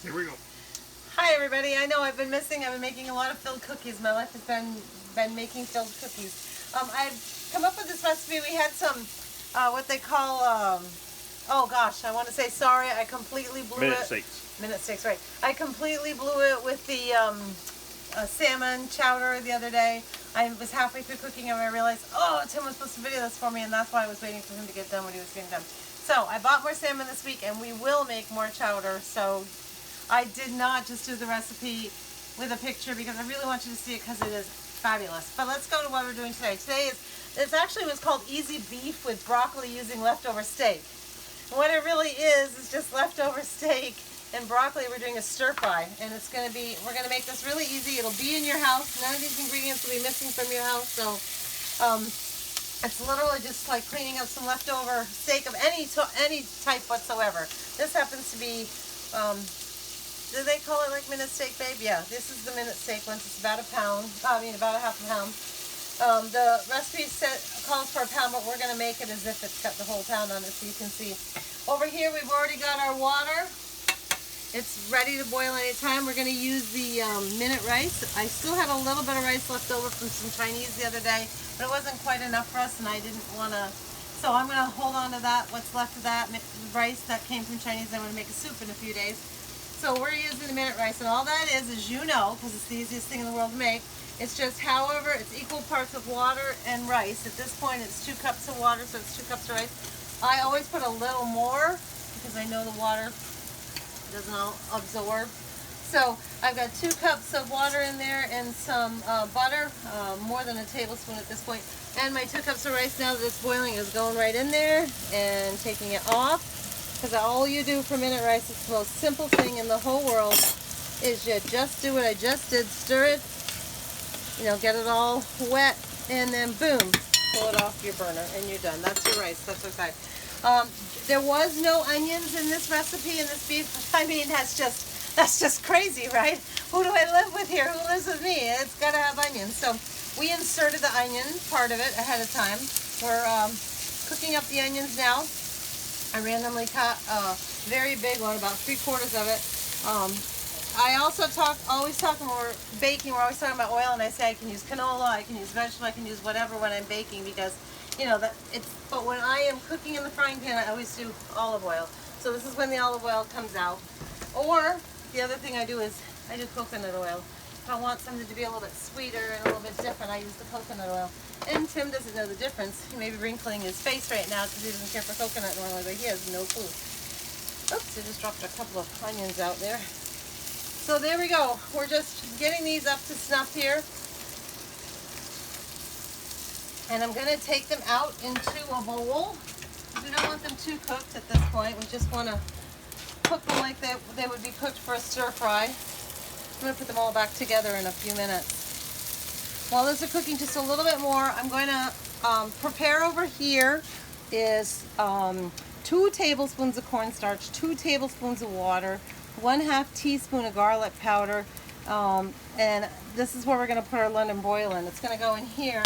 Here we go. Hi everybody. I know I've been making a lot of filled cookies. My life has been making filled cookies. I've come up with this recipe. We had some what they call oh gosh, I want to say sorry. I completely blew Minute it. steaks. Minute steaks, right? I completely blew it with the salmon chowder the other day. I was halfway through cooking and I realized, oh, Tim was supposed to video this for me, and that's why I was waiting for him to get done when he was getting done. So I bought more salmon this week, and we will make more chowder. So I did not just do the recipe with a picture because I really want you to see it because it is fabulous. But let's go to what we're doing today. Today it's actually was called Easy Beef with broccoli using leftover steak. And what it really is just leftover steak and broccoli. We're doing a stir fry, and we're gonna make this really easy. It'll be in your house. None of these ingredients will be missing from your house. So it's literally just like cleaning up some leftover steak of any type whatsoever. This happens to be do they call it like minute steak, babe? Yeah, this is the minute steak once. It's about a pound. About a half a pound. The recipe calls for a pound, but we're going to make it as if it's got the whole pound on it, so you can see. Over here, we've already got our water. It's ready to boil anytime. We're going to use the minute rice. I still had a little bit of rice left over from some Chinese the other day, but it wasn't quite enough for us, and I didn't want to. So I'm going to hold on to that, what's left of that rice that came from Chinese. I'm going to make a soup in a few days. So we're using the minute rice, and all that is, as you know, because it's the easiest thing in the world to make, it's just however, it's equal parts of water and rice. At this point, it's 2 cups of water, so it's 2 cups of rice. I always put a little more because I know the water doesn't all absorb. So I've got 2 cups of water in there and some butter, more than a tablespoon at this point. And my 2 cups of rice, now that it's boiling, is going right in there and taking it off. Because all you do for minute rice, it's the most simple thing in the whole world, is you just do what I just did, stir it, get it all wet, and then boom, pull it off your burner, and you're done. That's your rice. That's okay. There was no onions in this recipe, in this beef. I mean, that's just crazy, right? Who do I live with here? Who lives with me? It's got to have onions. So we inserted the onion part of it ahead of time. We're cooking up the onions now. I randomly cut a very big one, about 3/4 of it. I also always talk when we're baking, we're always talking about oil, and I say I can use canola, I can use vegetable, I can use whatever when I'm baking, because but when I am cooking in the frying pan, I always do olive oil. So this is when the olive oil comes out. Or the other thing I do is I do coconut oil. If I want something to be a little bit sweeter and a little bit different, I use the coconut oil. And Tim doesn't know the difference. He may be wrinkling his face right now because he doesn't care for coconut oil, but he has no clue. Oops, I just dropped a couple of onions out there. So there we go. We're just getting these up to snuff here. And I'm going to take them out into a bowl. We don't want them too cooked at this point. We just want to cook them like they would be cooked for a stir fry. I'm going to put them all back together in a few minutes. While those are cooking just a little bit more, I'm going to prepare over here is 2 tablespoons of cornstarch, 2 tablespoons of water, 1/2 teaspoon of garlic powder, and this is where we're going to put our London broil in. It's going to go in here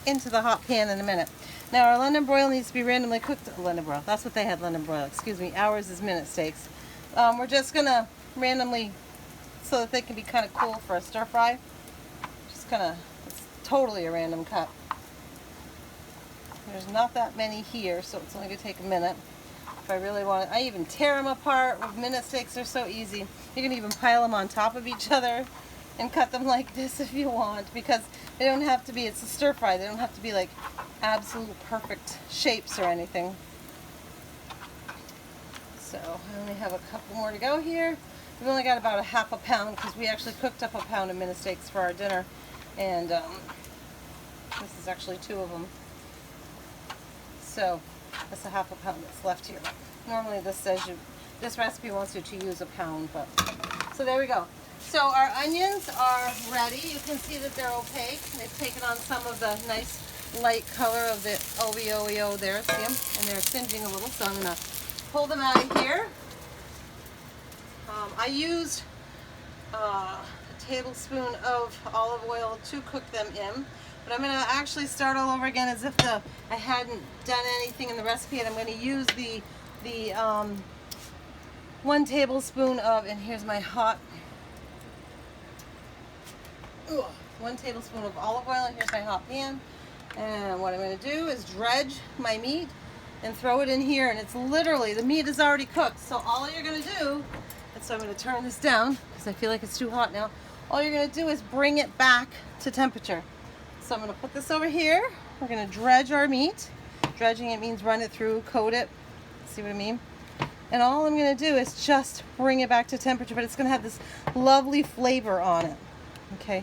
into the hot pan in a minute. Now our London broil needs to be randomly cooked. London broil, that's what they had, London broil, excuse me. Ours is minute steaks. We're just going to randomly, so that they can be kind of cool for a stir fry. Just kind of, it's totally a random cut. There's not that many here, so it's only going to take a minute. If I really want it, I even tear them apart. With minute steaks, they're so easy. You can even pile them on top of each other and cut them like this if you want, because they don't have to be, it's a stir fry, they don't have to be like absolute perfect shapes or anything. So I only have a couple more to go here. We've only got about a 1/2 pound because we actually cooked up a pound of minute steaks for our dinner, and this is actually 2 of them. So that's a 1/2 pound that's left here. Normally this recipe wants you to use a pound, but so there we go. So our onions are ready. You can see that they're opaque. They've taken on some of the nice light color of the OVO there, see them? And they're singeing a little, so I'm going to pull them out of here. I used a tablespoon of olive oil to cook them in, but I'm going to actually start all over again as if I hadn't done anything in the recipe, and I'm going to use the 1 tablespoon of, and here's my hot, 1 tablespoon of olive oil, and here's my hot pan. And what I'm going to do is dredge my meat and throw it in here, and it's literally, the meat is already cooked. So all you're going to do, and so I'm going to turn this down because I feel like it's too hot now. All you're going to do is bring it back to temperature. So I'm going to put this over here. We're going to dredge our meat. Dredging, it means run it through, coat it. See what I mean? And all I'm going to do is just bring it back to temperature, but it's going to have this lovely flavor on it. Okay,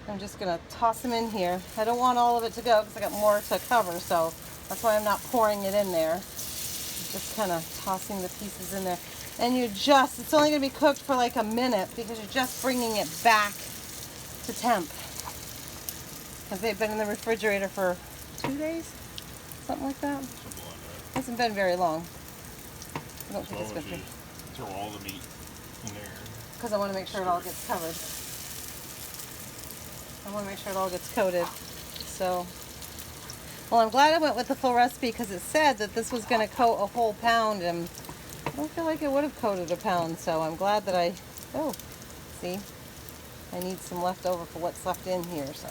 I'm just going to toss them in here. I don't want all of it to go because I got more to cover, so that's why I'm not pouring it in there. I'm just kind of tossing the pieces in there. And it's only going to be cooked for like a minute because you're just bringing it back to temp. Because they've been in the refrigerator for 2 days? Something like that. Hasn't been very long. I don't think it's been good. Throw all the meat in there. Because I want to make sure it all gets covered. I want to make sure it all gets coated. So, well, I'm glad I went with the full recipe because it said that this was going to coat a whole pound, and I don't feel like it would have coated a pound. So I'm glad that see, I need some leftover for what's left in here. So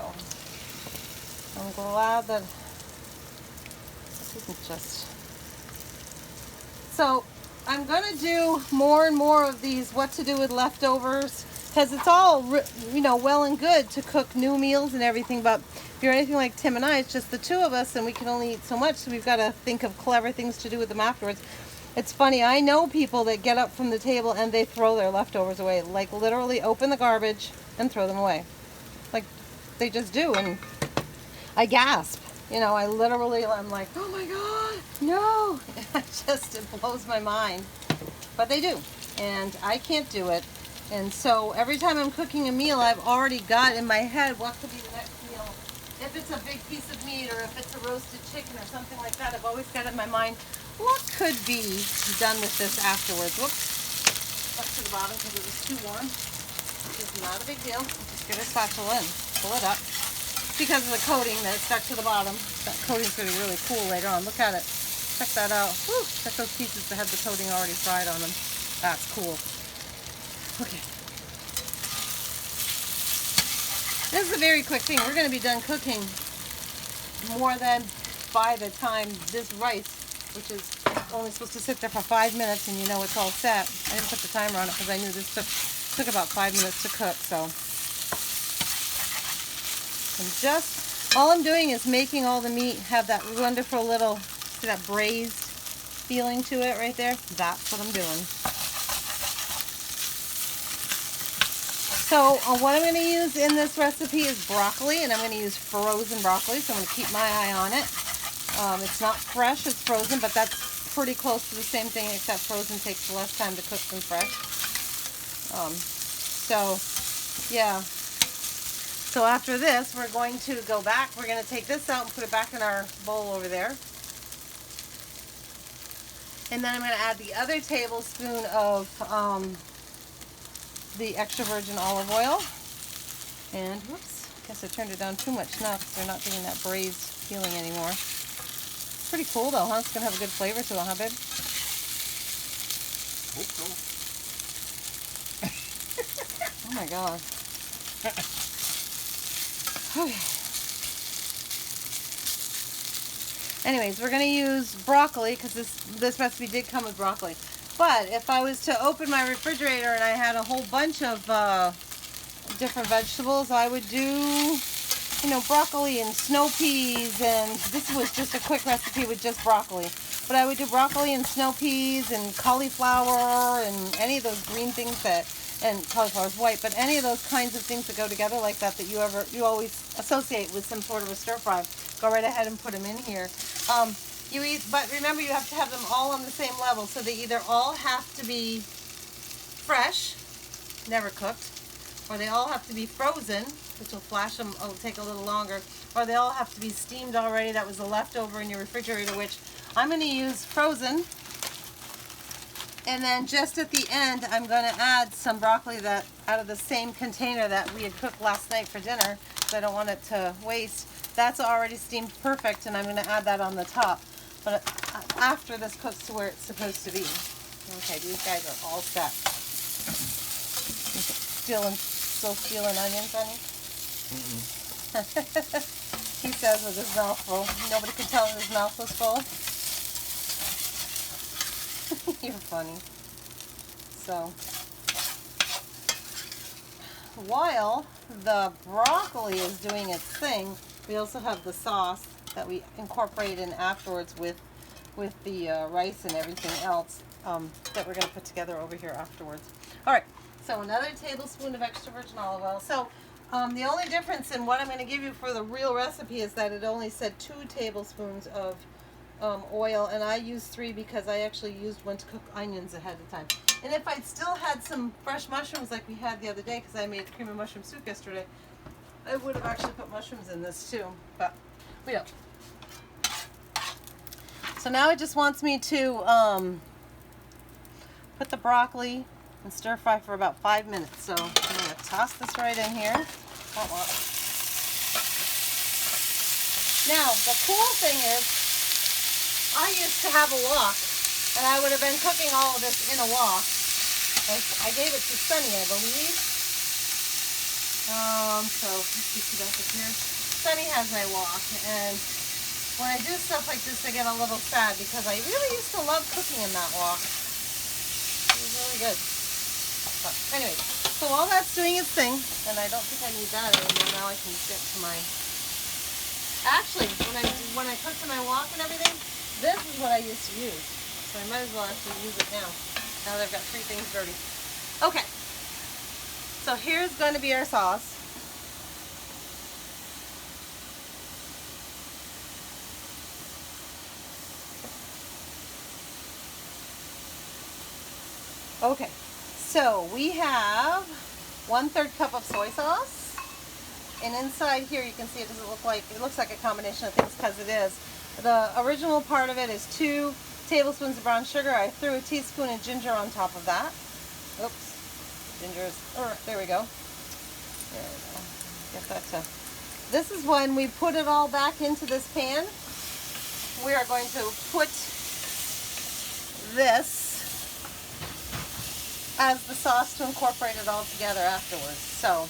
I'm glad that this isn't just. So I'm going to do more and more of these what to do with leftovers, because it's all, well and good to cook new meals and everything, but if you're anything like Tim and I, it's just the two of us and we can only eat so much, so we've got to think of clever things to do with them afterwards. It's funny, I know people that get up from the table and they throw their leftovers away, like literally open the garbage and throw them away. Like, they just do, and I gasp. I'm like, oh my God, no. It blows my mind. But they do, and I can't do it. And so every time I'm cooking a meal, I've already got in my head what could be the next meal. If it's a big piece of meat or if it's a roasted chicken or something like that, I've always got in my mind, what could be done with this afterwards? Whoops, stuck to the bottom because it was too warm. It's not a big deal. Just get a spatula and pull it up. Because of the coating that stuck to the bottom. That coating's going to be really cool later on. Look at it. Check that out. Whew, check those pieces that have the coating already fried on them. That's cool. Okay. This is a very quick thing. We're going to be done cooking more than by the time this rice, which is only supposed to sit there for 5 minutes, and it's all set. I didn't put the timer on it because I knew this took about 5 minutes to cook, so. And all I'm doing is making all the meat have that wonderful little, see that braised feeling to it right there? That's what I'm doing. So what I'm going to use in this recipe is broccoli, and I'm going to use frozen broccoli, so I'm going to keep my eye on it. It's not fresh, it's frozen, but that's pretty close to the same thing, except frozen takes less time to cook than fresh. Yeah. So after this, we're going to go back. We're going to take this out and put it back in our bowl over there. And then I'm going to add the other tablespoon of the extra virgin olive oil. And whoops, I guess I turned it down too much now because they're not getting that braised feeling anymore. Pretty cool though, huh? It's going to have a good flavor to it, huh, babe? Hope so. Oh my God. Okay. Anyways, we're going to use broccoli because this recipe did come with broccoli. But if I was to open my refrigerator and I had a whole bunch of different vegetables, I would do, broccoli and snow peas, and this was just a quick recipe with just broccoli. But I would do broccoli and snow peas and cauliflower and any of those green things and cauliflower's white, but any of those kinds of things that go together like that you always associate with some sort of a stir fry. Go right ahead and put them in here. But remember, you have to have them all on the same level, so they either all have to be fresh, never cooked, or they all have to be frozen, which will flash them, it'll take a little longer, or they all have to be steamed already. That was a leftover in your refrigerator, which I'm going to use frozen. And then just at the end, I'm going to add some broccoli that out of the same container that we had cooked last night for dinner, because I don't want it to waste. That's already steamed perfect, and I'm going to add that on the top. But after this cooks to where it's supposed to be. Okay, these guys are all set. Still stealing onions, honey? He says with his mouth full. Nobody could tell his mouth was full. You're funny. So, while the broccoli is doing its thing, we also have the sauce that we incorporate in afterwards with the rice and everything else that we're going to put together over here afterwards. All right, so another tablespoon of extra virgin olive oil. So the only difference in what I'm going to give you for the real recipe is that it only said 2 tablespoons of oil, and I used 3 because I actually used one to cook onions ahead of time. And if I'd still had some fresh mushrooms like we had the other day, because I made cream of mushroom soup yesterday, I would have actually put mushrooms in this too, but we don't. So now it just wants me to put the broccoli and stir fry for about 5 minutes. So I'm going to toss this right in here. Now the cool thing is, I used to have a wok, and I would have been cooking all of this in a wok. I gave it to Sunny, I believe. So let's see back up here. Sunny has my wok, and when I do stuff like this, I get a little sad because I really used to love cooking in that wok. It was really good. But anyway, so while that's doing its thing, and I don't think I need that anymore. Now I can get to my. Actually, when I cooked in my wok and everything, this is what I used to use. So I might as well actually use it now. Now that I've got 3 things dirty. Okay. So here's going to be our sauce. Okay, so we have 1/3 cup of soy sauce, and inside here you can see it looks like a combination of things because it is. The original part of it is 2 tablespoons of brown sugar. I threw a teaspoon of ginger on top of that. Oops, ginger is, there we go. There we go. Get that to. This is when we put it all back into this pan. We are going to put this as the sauce to incorporate it all together afterwards. So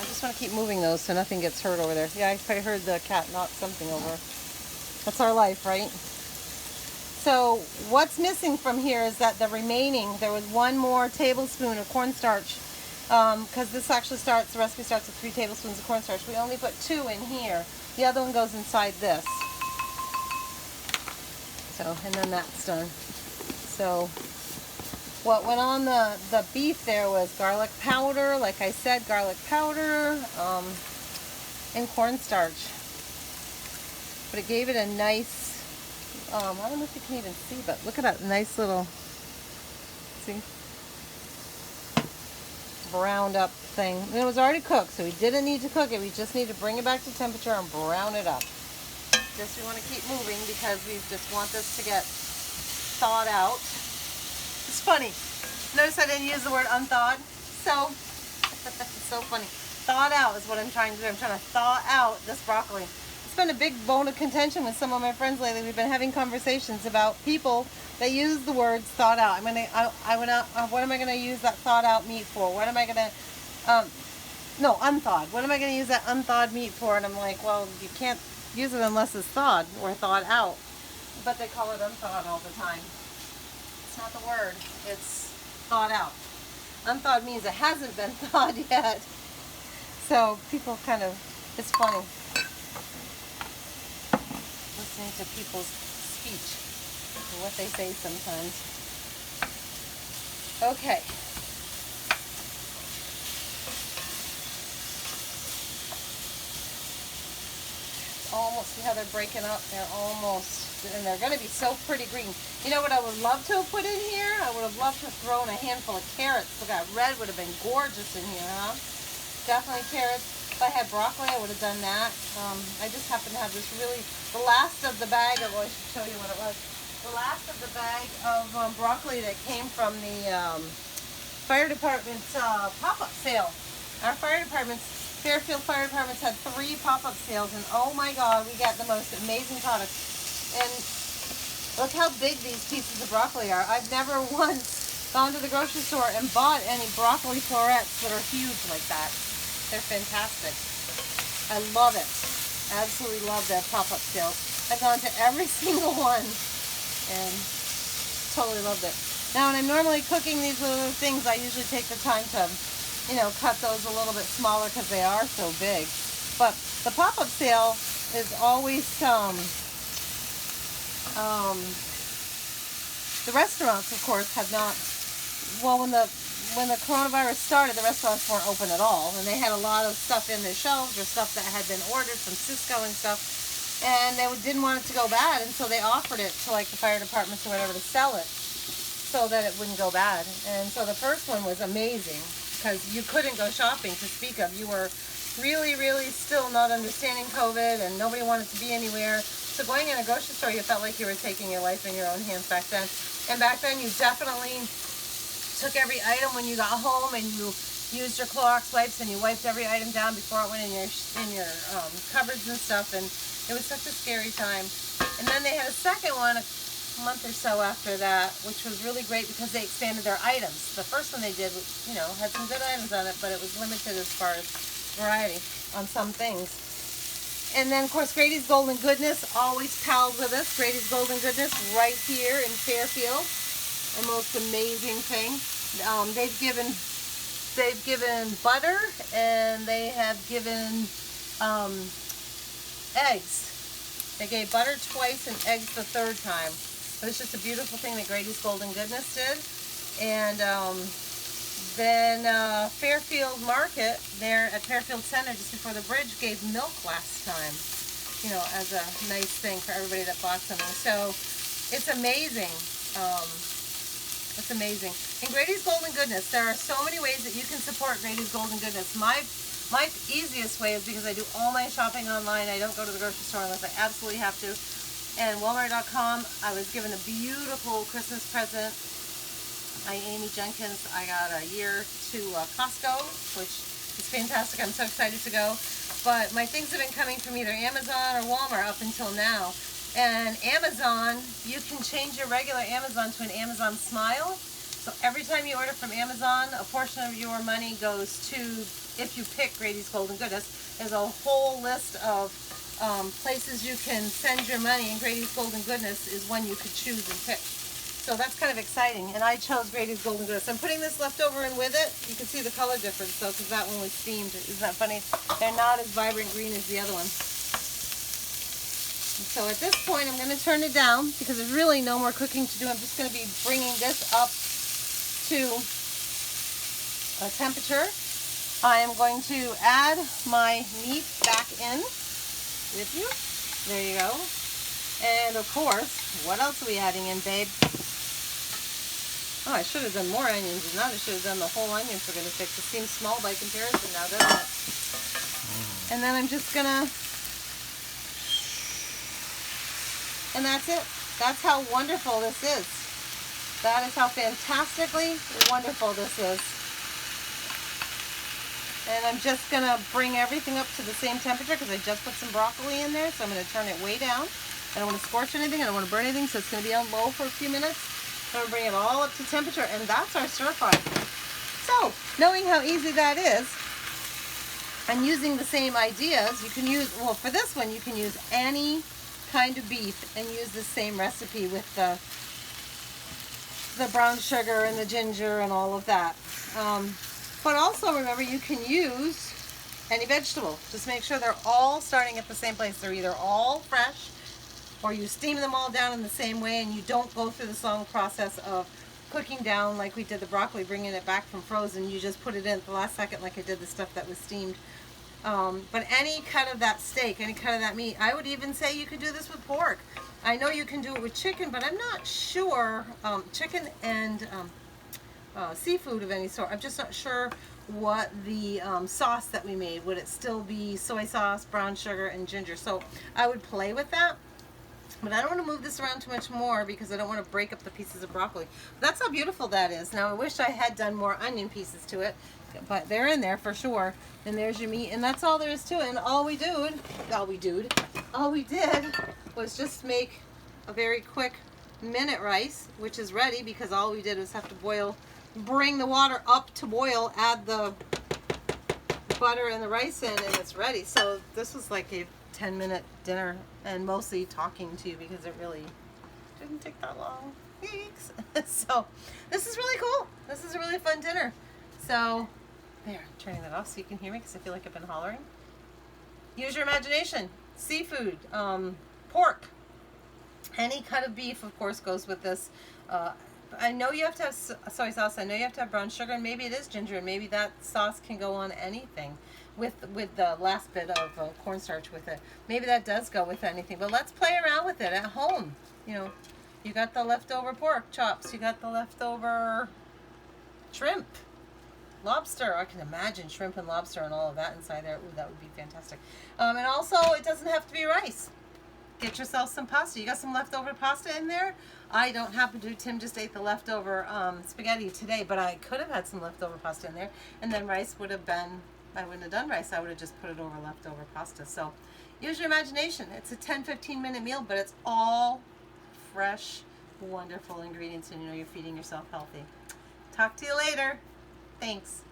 I just want to keep moving those so nothing gets hurt over there. Yeah, I heard the cat knock something over. That's our life, right? So what's missing from here is that there was 1 more tablespoon of cornstarch, because this actually the recipe starts with 3 tablespoons of cornstarch. We only put 2 in here. The other one goes inside this. So, and then that's done. So what went on the beef there was garlic powder, like I said, garlic powder, and cornstarch. But it gave it a nice, I don't know if you can even see, but look at that nice little, see, browned up thing. And it was already cooked, so we didn't need to cook it. We just need to bring it back to temperature and brown it up. This we want to keep moving because we just want this to get thawed out. It's funny. Notice I didn't use the word unthawed. So, it's so funny. Thawed out is what I'm trying to do. I'm trying to thaw out this broccoli. It's been a big bone of contention with some of my friends lately. We've been having conversations about people that use the words thawed out. What am I gonna use that thawed out meat for? What am I gonna, no, unthawed. What am I gonna use that unthawed meat for? And I'm like, well, you can't use it unless it's thawed or thawed out. But they call it unthawed all the time. It's not the word, it's thawed out. Unthawed means it hasn't been thawed yet. So people kind of, it's funny listening to people's speech and what they say sometimes. Okay. Almost, see how they're breaking up? They're almost, and they're going to be so pretty green. You know what I would love to have put in here? I would have loved to have thrown a handful of carrots. Look, that red would have been gorgeous in here, huh? Definitely carrots. If I had broccoli, I would have done that. I just happen to have this really, the last of the bag of, well, I should show you what it was. The last of the bag of broccoli that came from the fire department's pop-up sale. Our fire department's Fairfield Fire Departments had 3 pop-up sales, and oh my God, we got the most amazing products. And Look how big these pieces of broccoli are. I've never once gone to the grocery store and bought any broccoli florets that are huge like that. They're fantastic. I love it. Absolutely love their pop-up sales. I've gone to every single one and totally loved it. Now, when I'm normally cooking these little things, I usually take the time to, you know, cut those a little bit smaller because they are so big. But the pop-up sale is always the restaurants, of course, have not. Well, when the coronavirus started, the restaurants weren't open at all, and they had a lot of stuff in their shelves or stuff that had been ordered from Cisco and stuff, and they didn't want it to go bad, and so they offered it to like the fire departments or whatever to sell it so that it wouldn't go bad. And so the first one was amazing because you couldn't go shopping to speak of. You were really, really still not understanding COVID, and nobody wanted to be anywhere. So going in a grocery store, you felt like you were taking your life in your own hands back then. And back then, you definitely took every item when you got home, and you used your Clorox wipes, and you wiped every item down before it went in your cupboards and stuff. And it was such a scary time. And then they had a second one a month or so after that, which was really great because they expanded their items. The first one they did, you know, had some good items on it, but it was limited as far as variety on some things. And then, of course, Grady's Golden Goodness, always pals with us. Grady's Golden Goodness right here in Fairfield. The most amazing thing. They've given butter, and they have given eggs. They gave butter twice and eggs the third time. It was just a beautiful thing that Grady's Golden Goodness did. And then Fairfield Market, there at Fairfield Center, just before the bridge, gave milk last time, you know, as a nice thing for everybody that bought something. So it's amazing. It's amazing. And Grady's Golden Goodness, there are so many ways that you can support Grady's Golden Goodness. My easiest way is because I do all my shopping online. I don't go to the grocery store unless I absolutely have to. And Walmart.com, I was given a beautiful Christmas present. Amy Jenkins, I got a year to Costco, which is fantastic. I'm so excited to go. But my things have been coming from either Amazon or Walmart up until now. And Amazon, you can change your regular Amazon to an Amazon Smile. So every time you order from Amazon, a portion of your money goes to, if you pick Grady's Golden Goodness, there's a whole list of places you can send your money, and Grady's Golden Goodness is one you could choose and pick. So that's kind of exciting, and I chose Grady's Golden Goodness. I'm putting this leftover in with it. You can see the color difference, though, because that one was steamed. Isn't that funny? They're not as vibrant green as the other one. And so at this point, I'm going to turn it down because there's really no more cooking to do. I'm just going to be bringing this up to a temperature. I am going to add my meat back in with you. There you go. And of course, what else are we adding in, babe? Oh, I should have done more onions than that. I should have done the whole onion, for goodness sakes. It seems small by comparison now, doesn't it? And then I'm just gonna, and that's it. That's how wonderful this is. That is how fantastically wonderful this is. And I'm just gonna bring everything up to the same temperature because I just put some broccoli in there, so I'm gonna turn it way down. I don't want to scorch anything, I don't want to burn anything, so it's going to be on low for a few minutes. I'm going to bring it all up to temperature, and that's our stir fry. So, knowing how easy that is, and using the same ideas, you can use, well, for this one, you can use any kind of beef and use the same recipe with the brown sugar and the ginger and all of that. But also remember, you can use any vegetable. Just make sure they're all starting at the same place. They're either all fresh, or you steam them all down in the same way, and you don't go through this long process of cooking down like we did the broccoli, bringing it back from frozen. You just put it in at the last second like I did the stuff that was steamed. But any cut of that steak, any cut of that meat, I would even say you could do this with pork. I know you can do it with chicken, but I'm not sure, chicken and seafood of any sort. I'm just not sure what the sauce that we made, would it still be soy sauce, brown sugar, and ginger? So I would play with that. But I don't want to move this around too much more because I don't want to break up the pieces of broccoli. But that's how beautiful that is. Now I wish I had done more onion pieces to it, but they're in there for sure. And there's your meat, and that's all there is to it. And all we did was just make a very quick minute rice, which is ready because all we did was have to bring the water up to boil, add the butter and the rice in, and it's ready. So this was like a 10-minute dinner, and mostly talking to you because it really didn't take that long. Thanks. So this is really cool. This is a really fun dinner. So there, I'm turning that off so you can hear me because I feel like I've been hollering. Use your imagination. Seafood, pork, any cut of beef, of course, goes with this. I know you have to have soy sauce. I know you have to have brown sugar, and maybe it is ginger, and maybe that sauce can go on anything with the last bit of cornstarch with it. Maybe that does go with anything, but let's play around with it at home. You know, you got the leftover pork chops, you got the leftover shrimp, lobster. I can imagine shrimp and lobster and all of that inside there. Ooh, that would be fantastic. And also, it doesn't have to be rice. Get yourself some pasta. You got some leftover pasta in there? I don't happen to. Tim just ate the leftover spaghetti today, but I could have had some leftover pasta in there. And then rice would have been, I wouldn't have done rice. I would have just put it over leftover pasta. So use your imagination. It's a 10-15 minute meal, but it's all fresh, wonderful ingredients, and you know you're feeding yourself healthy. Talk to you later. Thanks.